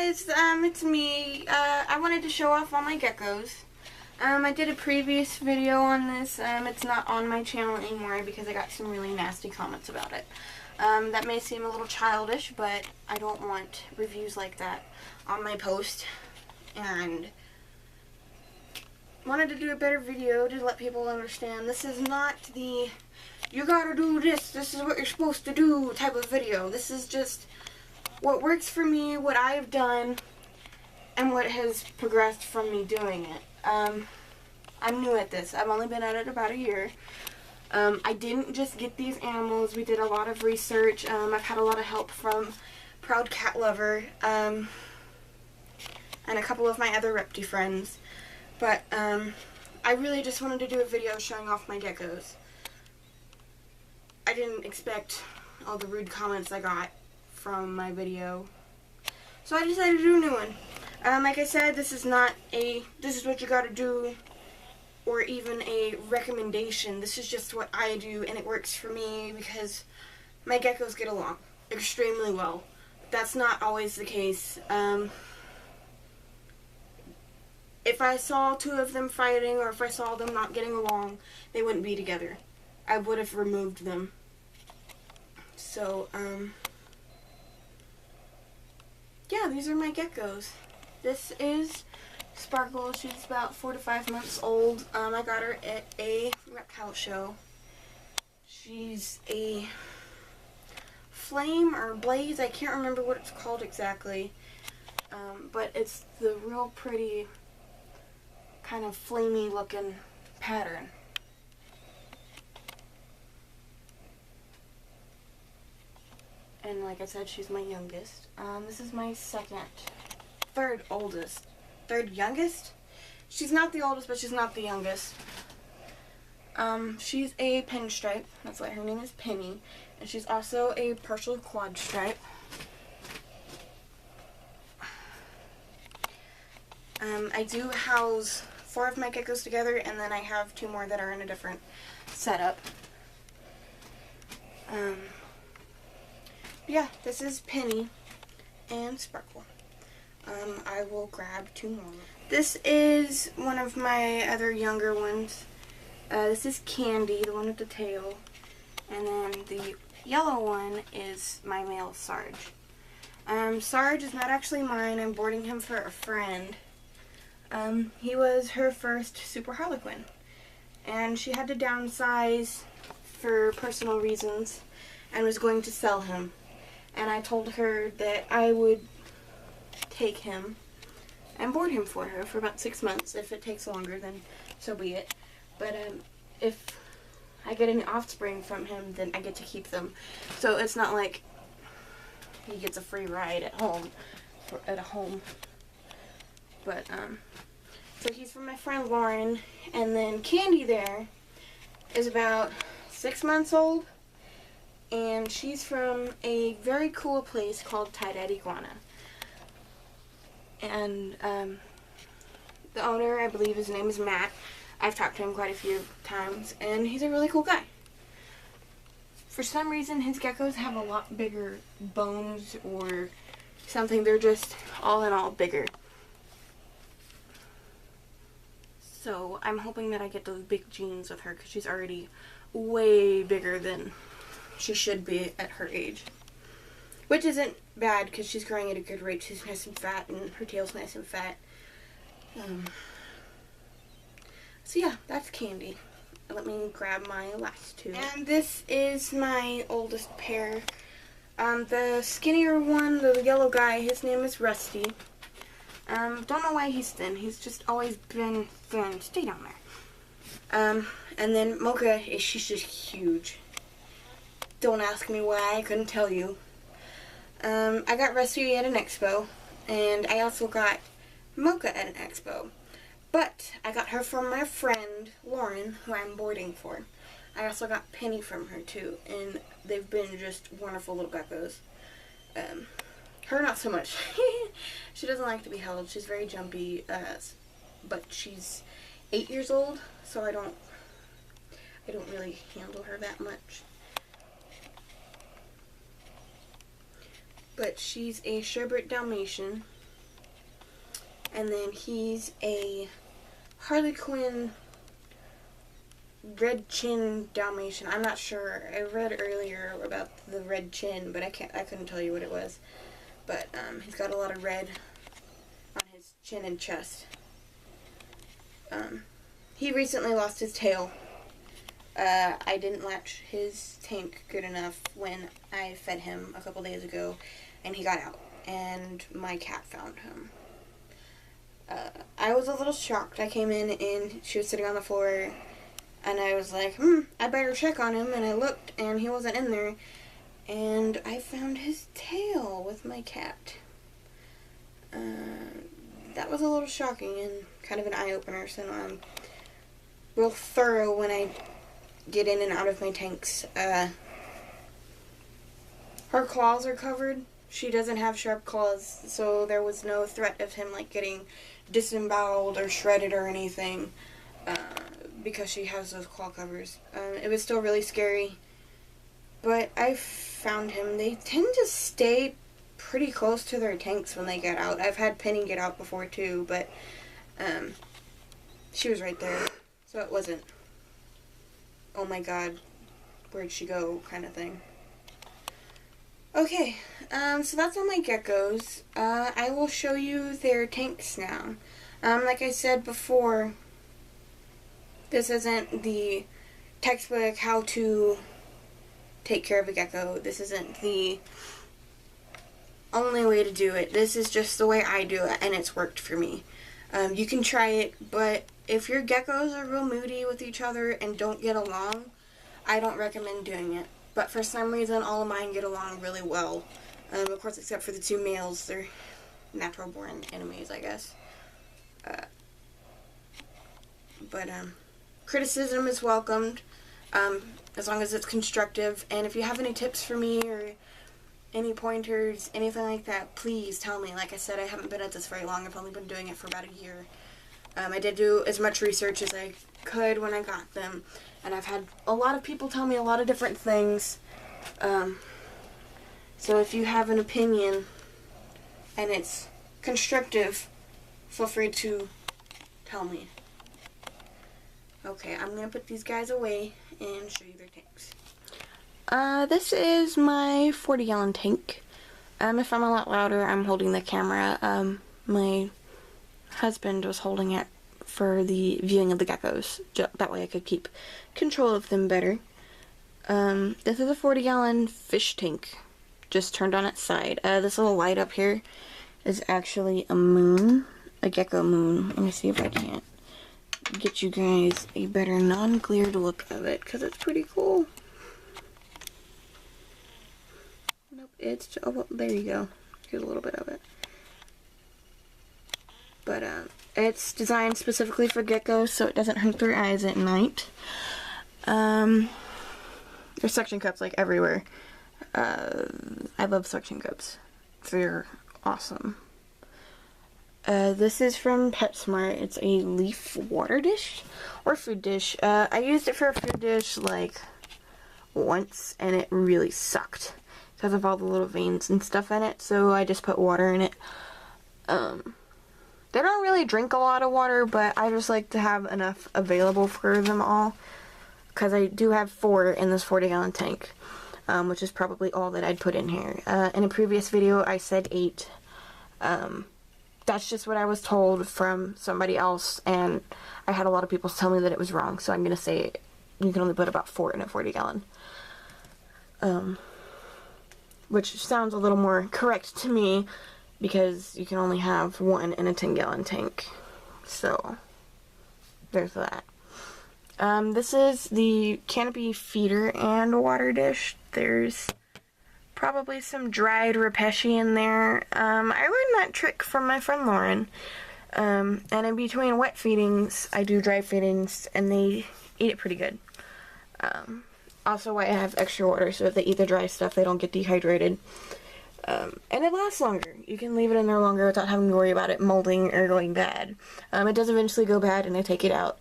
guys, it's me. I wanted to show off all my geckos. I did a previous video on this. It's not on my channel anymore because I got some really nasty comments about it. That may seem a little childish, but I don't want reviews like that on my post. And wanted to do a better video to let people understand this is not the you gotta do this is what you're supposed to do type of video. This is just what works for me, what I have done, and what has progressed from me doing it. I'm new at this. I've only been at it about a year. I didn't just get these animals. We did a lot of research. I've had a lot of help from Proud Cat Lover and a couple of my other repty friends. But I really just wanted to do a video showing off my geckos. I didn't expect all the rude comments I got from my video, so I decided to do a new one. Like I said, this is not a this is what you gotta do or even a recommendation. This is just what I do, and it works for me because my geckos get along extremely well. That's not always the case. If I saw two of them fighting, or if I saw them not getting along, they wouldn't be together. I would have removed them. So, yeah, these are my geckos. This is Sparkle. She's about 4 to 5 months old. I got her at a reptile show. She's a flame or blaze. I can't remember what it's called exactly. But it's the real pretty kind of flamey looking pattern. And like I said, she's my youngest. This is my third youngest. She's not the oldest, but she's not the youngest. She's a pinstripe. That's why her name is Penny. And she's also a partial quad stripe. I do house 4 of my geckos together, and then I have 2 more that are in a different setup. Yeah, this is Penny and Sparkle. I will grab 2 more. This is one of my other younger ones. This is Candy, the one with the tail. And then the yellow one is my male Sarge. Sarge is not actually mine. I'm boarding him for a friend. He was her first super harlequin. And she had to downsize for personal reasons and was going to sell him. And I told her that I would take him and board him for her for about 6 months. If it takes longer, then so be it. But if I get any offspring from him, then I get to keep them. So it's not like he gets a free ride at home. But so he's from my friend Lauren, and then Candy there is about 6 months old. And she's from a very cool place called Tie-Dyed Iguana. And the owner, I believe his name is Matt. I've talked to him quite a few times, and he's a really cool guy. For some reason, his geckos have a lot bigger bones or something. They're just all in all bigger. So I'm hoping that I get those big genes with her, because she's already way bigger than she should be at her age. Which isn't bad, because she's growing at a good rate. She's nice and fat, and her tail's nice and fat. So yeah, that's Candy. Let me grab my last 2. And this is my oldest pair. The skinnier one, the yellow guy, his name is Rusty. Don't know why he's thin. He's just always been thin. Stay down there. And then Mocha, she's just huge. Don't ask me why, I couldn't tell you. I got Rusty at an expo, and I also got Mocha at an expo. But I got her from my friend Lauren, who I'm boarding for. I also got Penny from her too, and they've been just wonderful little geckos. Her not so much. She doesn't like to be held. She's very jumpy, but she's 8 years old, so I don't really handle her that much. But she's a Sherbert Dalmatian, And then he's a Harlequin red chin Dalmatian. I'm not sure. I read earlier about the red chin, but I couldn't tell you what it was. But he's got a lot of red on his chin and chest. He recently lost his tail. I didn't latch his tank good enough when I fed him a couple days ago, and he got out, and my cat found him. I was a little shocked. I came in and she was sitting on the floor, and I was like, I better check on him, and I looked, and he wasn't in there, and I found his tail with my cat. That was a little shocking and kind of an eye-opener, so I'm real thorough when I get in and out of my tanks. Her claws are covered. She doesn't have sharp claws, so there was no threat of him like getting disemboweled or shredded or anything, because she has those claw covers. It was still really scary, but I found him. They tend to stay pretty close to their tanks when they get out. I've had Penny get out before too, but she was right there, so it wasn't, oh my god, where'd she go kind of thing. Okay, so that's all my geckos. I will show you their tanks now. Like I said before, this isn't the textbook how to take care of a gecko. This isn't the only way to do it. This is just the way I do it, and it's worked for me. You can try it, but if your geckos are real moody with each other and don't get along, I don't recommend doing it. But for some reason, all of mine get along really well. Of course, except for the two males. They're natural-born enemies, I guess. But criticism is welcomed, as long as it's constructive. And if you have any tips for me or any pointers, anything like that, please tell me. Like I said, I haven't been at this very long. I've only been doing it for about a year. I did do as much research as I could when I got them, and I've had a lot of people tell me a lot of different things. So if you have an opinion and it's constructive, feel free to tell me. Okay, I'm going to put these guys away and show you their tanks. This is my 40-gallon tank. If I'm a lot louder, I'm holding the camera. My husband was holding it for the viewing of the geckos. That way I could keep control of them better. This is a 40-gallon fish tank, just turned on its side. This little light up here is actually a moon, a gecko moon. Let me see if I can't get you guys a better non-glared look of it, because it's pretty cool. Nope, it's, oh, well, there you go. Here's a little bit of it. But it's designed specifically for geckos, so it doesn't hurt their eyes at night. There's suction cups like everywhere. I love suction cups. They're awesome. This is from PetSmart. It's a leaf water dish or food dish. I used it for a food dish like once, and it really sucked because of all the little veins and stuff in it, so I just put water in it. They don't really drink a lot of water, but I just like to have enough available for them all, because I do have 4 in this 40-gallon tank, which is probably all that I'd put in here. In a previous video, I said 8. That's just what I was told from somebody else, and I had a lot of people tell me that it was wrong, so I'm going to say you can only put about 4 in a 40-gallon. Which sounds a little more correct to me, because you can only have 1 in a 10-gallon tank. So, there's that. This is the canopy feeder and water dish. There's probably some dried rapeshi in there. I learned that trick from my friend Lauren. And in between wet feedings, I do dry feedings, and they eat it pretty good. Also, I have extra water, so if they eat the dry stuff, they don't get dehydrated. And it lasts longer. You can leave it in there longer without having to worry about it molding or going bad. It does eventually go bad, and I take it out.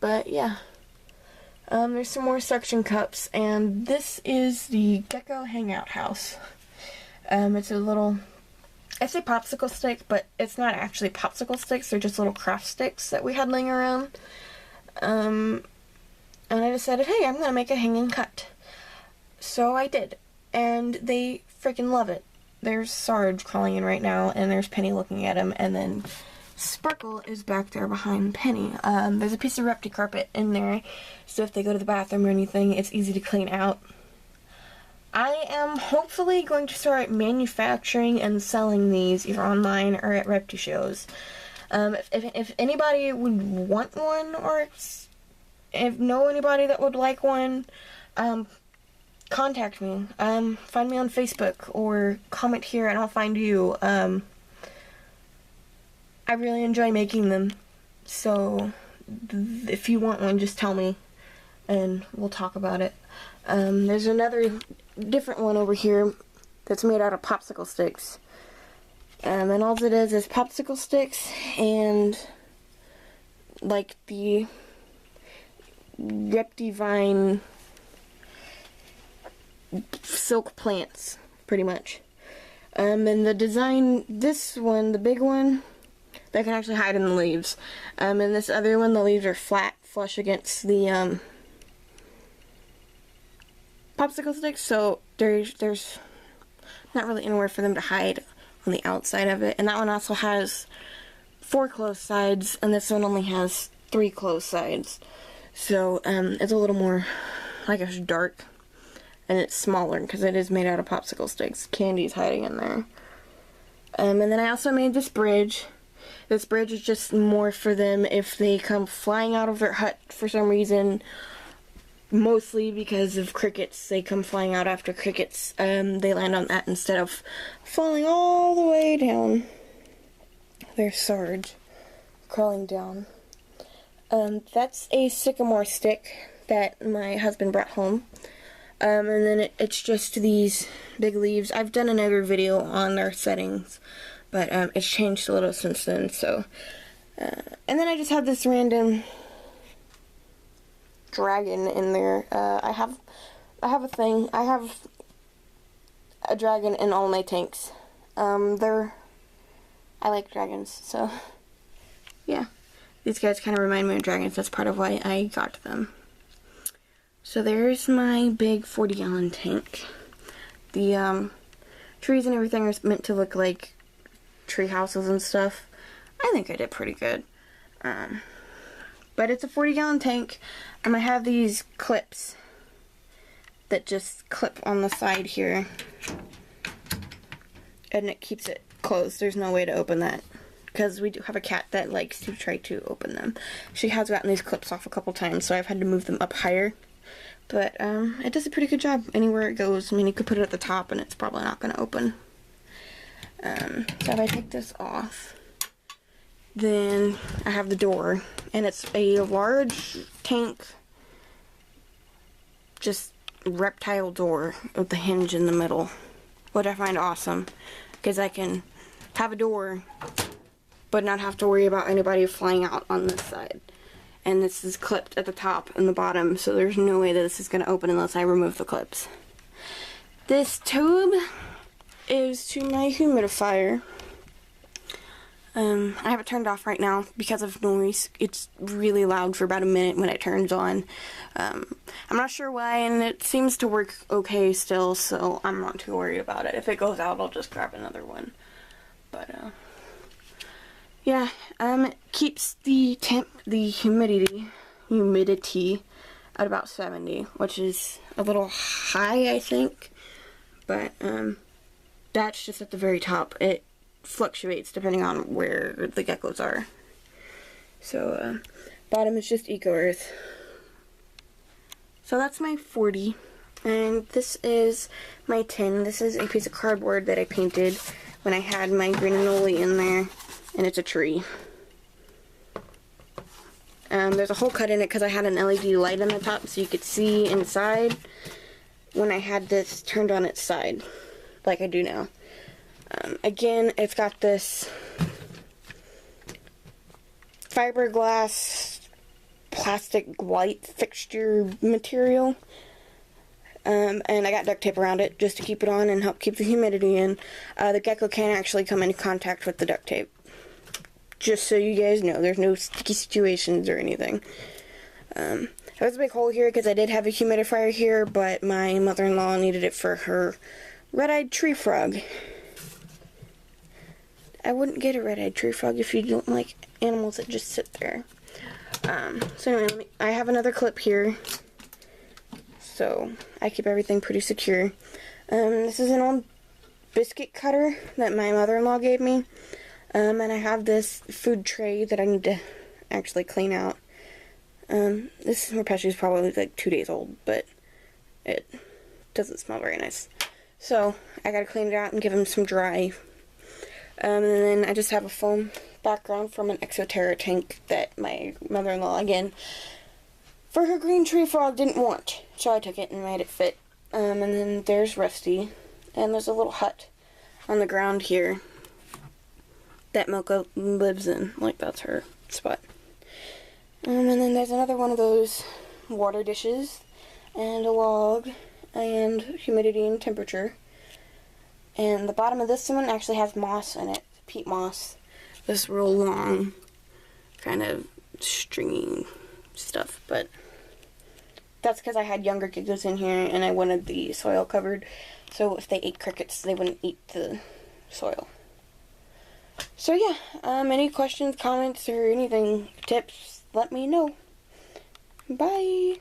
But yeah. There's some more suction cups, and this is the Gecko Hangout House. It's a little I say popsicle stick, but it's not actually popsicle sticks. They're just little craft sticks that we had laying around. And I decided, hey, I'm going to make a hang and cut. So I did. And they freaking love it. There's Sarge crawling in right now, and there's Penny looking at him, and then Sparkle is back there behind Penny. There's a piece of repty carpet in there, so if they go to the bathroom or anything, it's easy to clean out. I am hopefully going to start manufacturing and selling these either online or at repty shows. If anybody would want one, or if know anybody that would like one, contact me. Find me on Facebook or comment here and I'll find you. I really enjoy making them, so if you want one, just tell me and we'll talk about it. There's another different one over here that's made out of popsicle sticks. And all it is popsicle sticks and like the Reptivine silk plants, pretty much. And the design, this one, the big one, that can actually hide in the leaves. And this other one, the leaves are flat, flush against the popsicle sticks, so there's not really anywhere for them to hide on the outside of it. And that one also has 4 closed sides, and this one only has 3 closed sides. So it's a little more, I guess, dark, and it's smaller because it is made out of popsicle sticks. Candy's hiding in there. And then I also made this bridge. This bridge is just more for them if they come flying out of their hut for some reason. Mostly because of crickets. They come flying out after crickets. They land on that instead of falling all the way down. There's Sarge crawling down. That's a sycamore stick that my husband brought home. And then it's just these big leaves. I've done another video on their settings, but it's changed a little since then. So, and then I just have this random dragon in there. I have a thing. I have a dragon in all my tanks. I like dragons, so yeah. These guys kind of remind me of dragons. That's part of why I got them. So there's my big 40-gallon tank. The trees and everything are meant to look like tree houses and stuff. I think I did pretty good. But it's a 40-gallon tank. I have these clips that just clip on the side here. And it keeps it closed. There's no way to open that, because we do have a cat that likes to try to open them. She has gotten these clips off a couple times, so I've had to move them up higher. But it does a pretty good job anywhere it goes. I mean, you could put it at the top and it's probably not going to open. So if I take this off, then I have the door, and it's a large tank, just reptile door with the hinge in the middle, which I find awesome, because I can have a door but not have to worry about anybody flying out on this side. And this is clipped at the top and the bottom, so there's no way that this is going to open unless I remove the clips. This tube is to my humidifier. I have it turned off right now because of noise. It's really loud for about a minute when it turns on. I'm not sure why, and it seems to work okay still, so I'm not too worried about it. If it goes out, I'll just grab another one. But, yeah, it keeps the humidity at about 70, which is a little high, I think. But, that's just at the very top. It fluctuates depending on where the geckos are. So, bottom is just Eco Earth. So that's my 40. And this is my tin. This is a piece of cardboard that I painted when I had my granoli in there. And it's a tree. There's a hole cut in it because I had an LED light on the top so you could see inside when I had this turned on its side, like I do now. Again, it's got this fiberglass plastic white fixture material. and I got duct tape around it just to keep it on and help keep the humidity in. The gecko can't actually come into contact with the duct tape. Just so you guys know, there's no sticky situations or anything. There was a big hole here because I did have a humidifier here, but my mother-in-law needed it for her red-eyed tree frog. I wouldn't get a red-eyed tree frog if you don't like animals that just sit there. So anyway, I have another clip here, so I keep everything pretty secure. This is an old biscuit cutter that my mother-in-law gave me, and I have this food tray that I need to actually clean out. This Repeshy is probably like 2 days old, but it doesn't smell very nice. So I gotta clean it out and give him some dry. And then I just have a foam background from an Exoterra tank that my mother-in-law, again, for her green tree frog, didn't want. So I took it and made it fit. And then there's Rusty. And there's a little hut on the ground here that Mocha lives in. Like, that's her spot. And then there's another one of those water dishes, and a log, and humidity and temperature. And the bottom of this one actually has moss in it, peat moss. This real long, kind of stringy stuff, but that's because I had younger geckos in here and I wanted the soil covered, so if they ate crickets, they wouldn't eat the soil. So yeah, any questions, comments, or anything, tips, let me know. Bye!